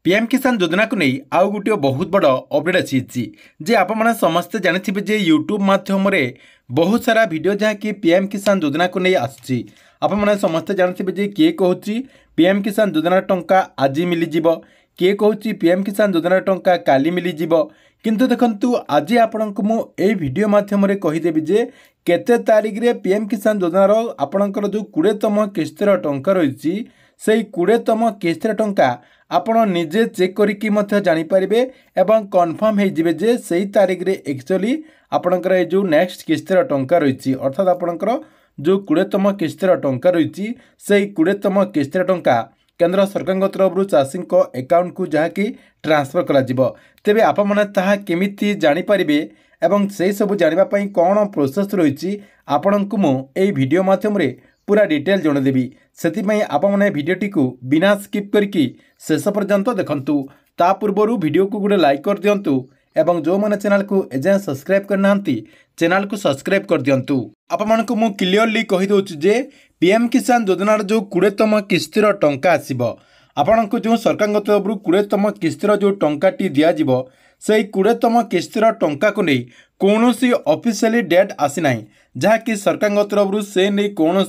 PM किसान योजना को नहीं आउ गोटे बहुत बड़ अपडेट आसी जे आपने समस्ते जानी जे यूट्यूब माध्यम बहुत सारा वीडियो जहाँकि पीएम किसान योजना को नहीं आसूँ आपने समस्ते जानते जे किए कहूँ पीएम किसान योजना टंका आज मिलଯିव किए कहूँ पीएम किसान योजना टंका काली मिलଯିव किंतु देखंतु आज आपण को मु ए वीडियो माध्यम रे कहिदेबी जे केते तारीख रे पीएम किसान योजनार आपणकर जो 20तम किस्तिर टंका रही से 20तम किस्तिर टंका आपण निजे चेक करिकी मध्य जानि परिबे एवं कन्फर्म हे जिवे जे सही तारीख रे एक्चुअली आपणकर ए जो नेक्स्ट किस्तिर टंका रही अर्थात आपणकर जो 20तम किस्तिर टंका रही से 20तम किस्तिर टंका केंद्र सरकार तरफ चाषी अकाउंट को जहाँकि ट्रांसफर करा तेबे आपमने ताहा केमिति जानि परिबे एवं से सब जानिबा कौन प्रोसेस रही आपण को मु एई वीडियो माध्यम रे पूरा डिटेल जनदेवी से आपने भिडटी को बिना स्किप करके शेष पर्यंत देखंतु ता पूर्व वीडियो को गोटे लाइक कर दिंतु एवं जो मैंने चैनल को एजाए सब्सक्राइब करना चैनल को सब्सक्राइब कर दिंतु आपण को मु क्लियरली कहीदे जे पीएम किसान योजनार जो 20तम किस्तिर टंका आसीबो आपण को जो सरकार तरफ 20तम किस्तिर जो टंकाटी दिज्व से 20तम किस्तिर टंका को नहीं कौन ऑफिशियली डेट आसी ना जहाँकि सरकार तरफ से नहीं कौन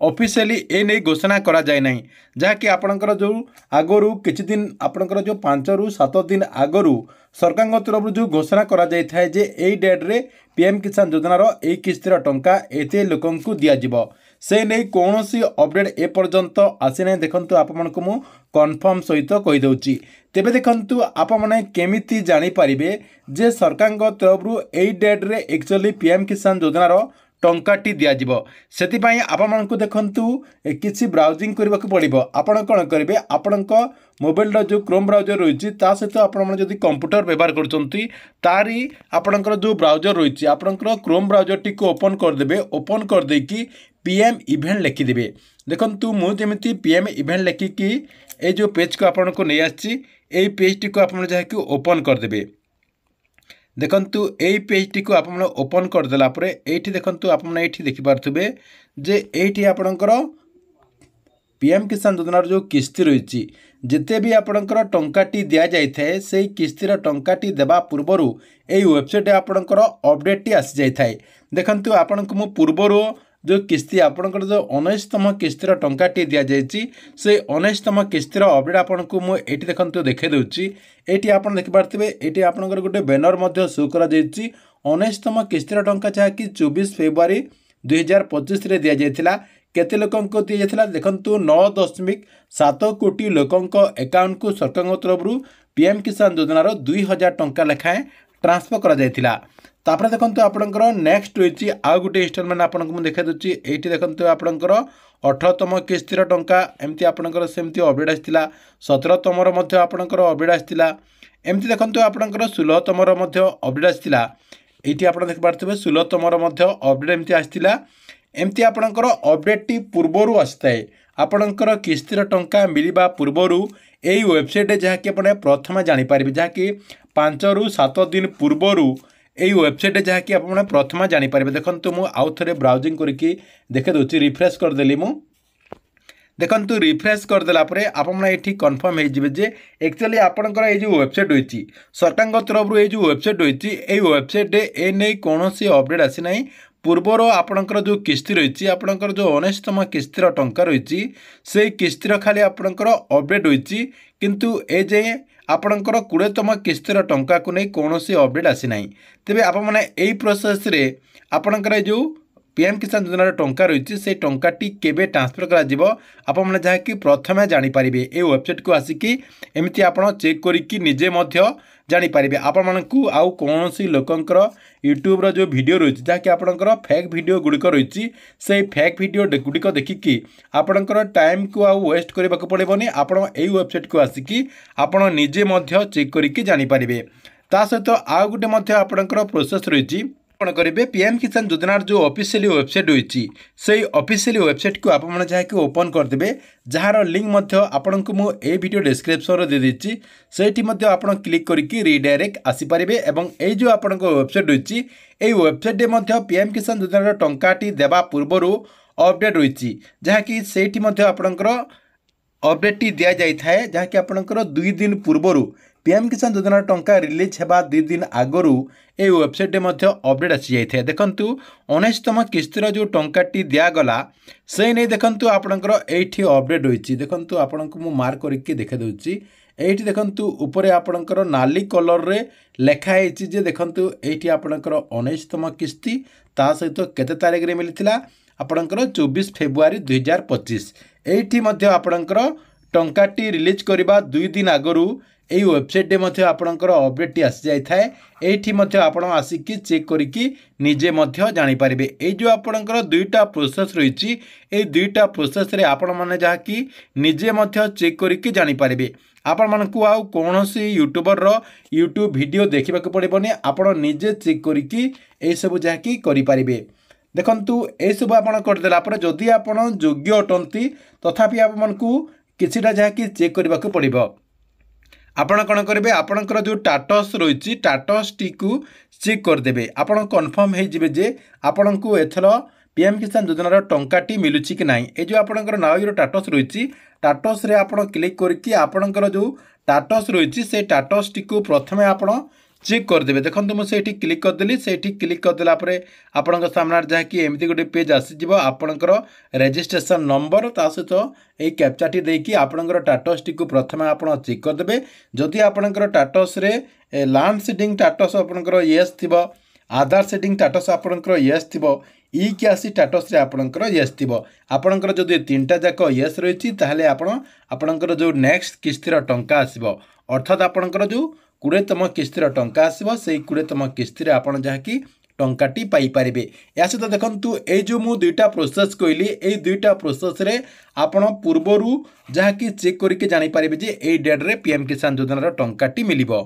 ऑफिशियली ए नहीं घोषणा करा जाए ना जहाँकि आपणकर जो आगरू किछि दिन आपणकर जो 5 ରୁ 7 दिन आगरू सरकार तरफ जो घोषणा करा जाय थाए जे एई डेट रे पीएम किसान योजनार ए किस्तिर टंका एते लोकन को दिज्व से नहीं कौन सी अपडेट ए पर्यंत आसी ना देखंतु आपण को मु कन्फर्म सहित कहि दउची तेबे देखंतु आपमने केमिति जानि परिबे जे सरकार तरफ एई डेट रे एक्चुअली पीएम किसान योजनार टंकाटी दिज्व से आपण को देखंतु किसी ब्राउजिंग करने को पड़ो आपण कौन करेंगे आपण मोबाइल जो क्रोम ब्राउजर रही सहित आपड़ी कंप्यूटर व्यवहार करी आपणकर जो ब्राउजर रही आपणकर क्रोम ब्राउजर टी ओपन करदे ओपन करदे कि पीएम इवेंट लिखिदेवे देखंतु मुझे पीएम इवेंट लिखिकी ये जो पेज को आपण को नहीं आसी पेज टी को आप जहाँकि ओपन करदे देखंतु एई पेज टी को आपन ओपन कर देला परे एठी देखंतु आपन एठी देखि पारथुबे जे एठी आपनकर पीएम किसान योजनार जो किस्ती रही जिते भी आपनकर टंकाटी दिया जाय थाए सेही किस्तीर टंकाटी देबा पूर्वरु एई वेबसाइट आपनकर अपडेट टी आसी जाय थाए देखंतु आपन को मु पूर्वरु जो किस्ती आपनकर जो 19तम किस्तीर टंकाटी दिया जायछि से 19तम किस्तीर अपडेट आपन को मु एठी देखंतु देखे दउछि एठी आपन देखि पारथिबे एठी आपनकर गोटे बैनर मध्ये शो करा जायछि 19तम किस्तीर टंका जहाँकि 24 फेब्रुआरी 2025 रे दिया जायथिला केते लोकन को दिया जायथिला देखंतु 9.7 कोटी लोकन को अकाउंट को सरकार तरफ पीएम किसान योजनार 2000 टंका लेखाएं ट्रांसफर करा जायथिला तापर देखंतु आपणकर नेक्स्ट रही आउ गोटे इंस्टॉलमेंट आपन को देखा दूची एठी देखंतु आपणकर 18तम किस्तीर टंका एमती आपणकर सेमती अपडेट आस्तिला 17तम रो मध्ये आपणकर अपडेट आस्तिला एमती देखंतु आपणकर 16तम रो मध्ये अपडेट आस्तिला एठी आपण देख पारथिबे 16तम रो मध्ये अपडेट एमती आस्तिला एमती आपणकर अपडेट टी पूर्वरु आस्ताय आपणकर किस्तीर टंका मिलिबा पूर्वरु एई वेबसाइट जहाँकि आपण प्रथम जानि पारिबे जहाँकि 5 ରୁ 7 दिन पूर्वरु एई वेबसाइट जहाँकि आप प्रथम जापर देखो मुझे आउ थे ब्राउजिंग करके देखे दूसरी रिफ्रेश करदेली मु देखंतु रिफ्रेश करदेला आपठी कन्फर्म हो एक्चुअली आपंकर ये जो वेबसाइट रही सरकार तरफ ये जो वेबसाइट रही वेबसाइट ए नहीं कौन अपडेट आसी ना पूर्वर आपणकर जो किस्ती रही आपणकर जो 19तम किस्तीर टंका रही से किस्तीर खाली आपणकर अपडेट रही किंतु ए जाए आपणकर 20तम किस्तीर टंका को नहीं कौन अपडेट आसी ना तेबे आपने यही प्रोसेस रे आपणकर जो पीएम किसान योजनार टंका रही से टंकाटी केबे ट्रांसफर करा आपने जहाँकि प्रथमे जानीपर ये वेबसाइट को आसिकी एमती आप चेक करिकी निजे मध्य जानीपर आपको आउ कौन लोकंकर यूट्यूब रो जो वीडियो रही जहाँकि आपणकर फेक वीडियो गुड़िक रही से फेक वीडियो गुड़िक देखिकी आपणकर टाइम को आउ वेस्ट करने को पड़ेनि आप वेबसाइट को आसिकी आपण निजे मध्य चेक करिकी जानीपर ता सहित आउ गोटे आपणकर प्रोसेस रही कौन करेंगे पीएम किसान योजनार जो ऑफिशियली वेबसाइट रही से ऑफिशियली वेबसाइट को आप जहाँकि ओपन करदे जार लिंक आपन को मुझे वीडियो डिस्क्रिप्शन दे देती सेठी आप क्लिक करके रिडायरेक्ट आसीपारे और ये जो आप वेबसाइट रही ये वेबसाइट पीएम किसान योजनार टंकाटी देवा पूर्वर अपडेट रही जहाँकि सेठी आपणकर अपडेट दि जाए जहाँकि आपंकर 2 दिन पूर्वर पीएम किसान योजना टंका रिलीज होगा 2 दिन आगु ये वेबसाइट में अपडेट आसी जाए। देखूँ 19तम किस्तिर जो टंकाटी दिगला से नहीं देखूँ आपंकर ये अपडेट रही। देखूँ आपण को मुझे मार्क करके देखा दूसरी ये देखूँ ऊपर आपंकर नाली कलर रे लिखाई जे देखूँ ये आपंकर 19तम किस्ती ता सहित केते तारीख रे मिलता आपंकर 24 फेब्रुआरी 2025 ये आपंकर टंकाटी रिलीज करवा 2 दिन आगु यही वेबसाइट में आपंकर अपडेट आसी जाए। ये आप आसिकी चेक करके निजे जानीपारे। ये जो आपंकर 2टा प्रोसेस रही ये 2टा प्रोसेस रे आपण मैंने जहाँकि निजे चेक करके जानीपारे। आपण मानकु आउ कौन सी यूट्यूबर यूट्यूब वीडियो देखा पड़ोनी आपण निजे चेक करके ये सब जहाँकि करें। देखु ये सब आप करदेला जदि आप योग्य अटंती तथापि आपको किसीटा जहाँकि चेक करने को पड़ो। आपण कौन करेंगे आपणकर जो टाटस रही टाटस टी चेक करदे आपड़ कन्फर्म हो आपण को एथर पीएम किसान योजनार टंकाटी मिलूची कि नहीं। ये जो आपणकर नाउ टाटस रही टाटस रे आपण क्लिक करके आपणकर जो टाटस रही से टाटस टी प्रथमे आपण चेक करदे। देखो मुझे क्लिक करदेली से क्लिक करदेला आपण सामने जहाँकि एमती गोटे पेज आसीज आपणकर रेजिस्ट्रेशन नंबर ता सहित यही कैप्चाटी देकी आपणकर टाटस टी प्रथमे आप चेक करदे। जदि आपणकर टाटस रे लैंड सीडिंग टाटस आपणकर येस थी आधार सेटिंग टाटस आपणकर येस थी ई क्यासी टाटस रे आपणकर येस थी आपणकर जदि 3टा जाक येस रही ताहले आपणकर जो नेक्स्ट किस्तिर टंका आसीबो अर्थात आपणकर जो 20तम किस्तिर टंका आसीबो से 20तम किस्तिर आपण जहाँकि टंकाटी पाइपारे। या सहित देखु ये जो मु 2टा प्रोसेस कहली ये 2टा प्रोसेस रे आपण पूर्वर जहाँकि चेक करके जानीपारे जे ये डेट रे पीएम किसान योजनार टंकाटी मिलिबो।